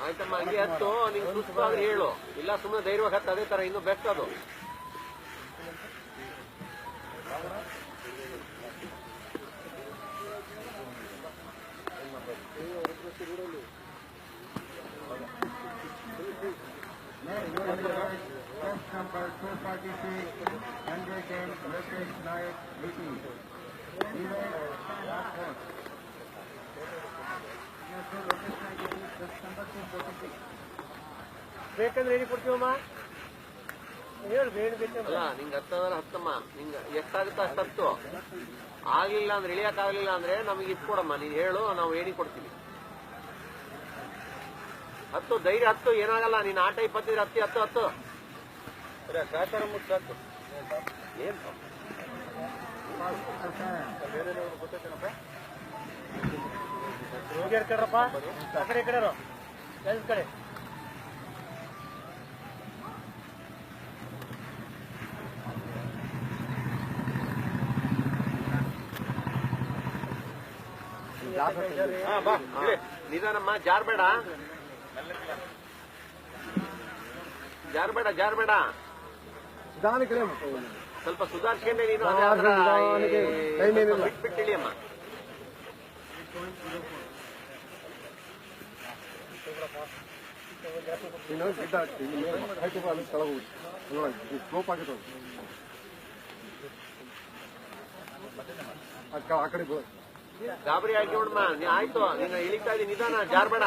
ಆಯ್ತಮ್ಮ, ಹಂಗೆ ಹತ್ತು. ನಿಂಗೆ ಸುಸ್ತು ಆದ್ರೆ ಹೇಳು, ಇಲ್ಲ ಸುಮ್ಮನೆ ಧೈರ್ಯವಾಗಿ ಹತ್ತು. ಅದೇ ತರ ಇನ್ನೂ ಬೆಸ್ಟ್ ಅದು. ಬೇಕಂದ್ರೆ ಹೇಳಿ ಕೊಡ್ತೀವಮ್ಮ. ಹೇಳು ಬೇಕಲ್ಲ. ನಿಂಗೆ ಹತ್ತಂದ್ರೆ ಹತ್ತಮ್ಮ. ನಿಂಗೆ ಎಷ್ಟಾಗುತ್ತೋ ಅಷ್ಟು ಹತ್ತು. ಆಗ್ಲಿಲ್ಲ ಅಂದ್ರೆ, ಇಳಿಯಕ್ಕಾಗ್ಲಿಲ್ಲ ಅಂದ್ರೆ ನಮಗೆ ಇದು ಕೊಡಮ್ಮ. ನೀನು ಹೇಳು, ನಾವು ಹೇಳಿ ಕೊಡ್ತೀವಿ. ಹತ್ತು, ಧೈರ್ಯ ಹತ್ತು, ಏನಾಗಲ್ಲ. ನೀನು ಆಟ 20 ಹತ್ತಿ 10 10 ಸಾಕಾರ ಮುಟ್ಟು ಏನ್ ಕಡ್ರಪ್ಪ. ಆ ಕಡೆ ಕಡೆರು ಕೆಲ್ಸ ಕಡೆ ನಿಧಾನಮ್ಮ. ಜಾರ್ಬೇಡ ಜಾರ್ಬೇಡ ಜಾರ್ಬೇಡ. ಸ್ವಲ್ಪ ಸುಧಾರಿಸ್ಕೊಂಡೆ ನೀನು. ಬಿಟ್ಟಿಳಿಯಮ್ಮ. ಆ ಕಡೆ ಗಾಬರಿ ಆಗಿ ನೋಡಮ್ಮ. ಆಯ್ತು, ನೀನು ಇಳಿತಾ ಇದ್ದೀನಿ. ನಿಧಾನ, ಜಾರ್ಬೇಡ.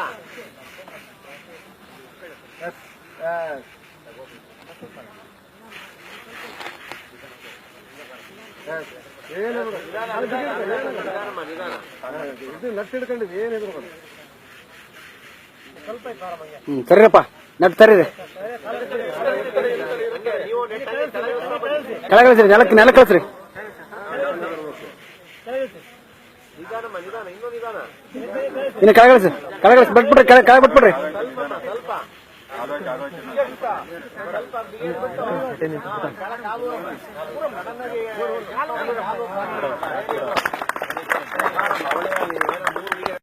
ನಿಧಾನಮ್ಮ, ನಿಧಾನ. ಇದು ನಟ್ ಹಿಡ್ಕೊಂಡಿದ್ದು ಏನಿದ್ರು ಸ್ವಲ್ಪ ಸರಿರಪ್ಪ. ನಟ್ ತರೀರಿ. ನೀವು ಕೆಳಗಿಳಿಸ್ರಿ, ನೆಲ ಕಳಿಸ್ರಿ. ನಿಧಾನಮ್ಮ, ನಿಧಾನ, ಇನ್ನೂ ನಿಧಾನ. ಇನ್ನು ಕೆಳಗಿಳಿಸಿ, ಕೆಳಗಿಳಿಸಿ ಬಿಟ್ಬಿಡ್ರಿ. ಕೆಳಗೆ ಬಿಟ್ಬಿಡ್ರಿ. ಸ್ವಲ್ಪ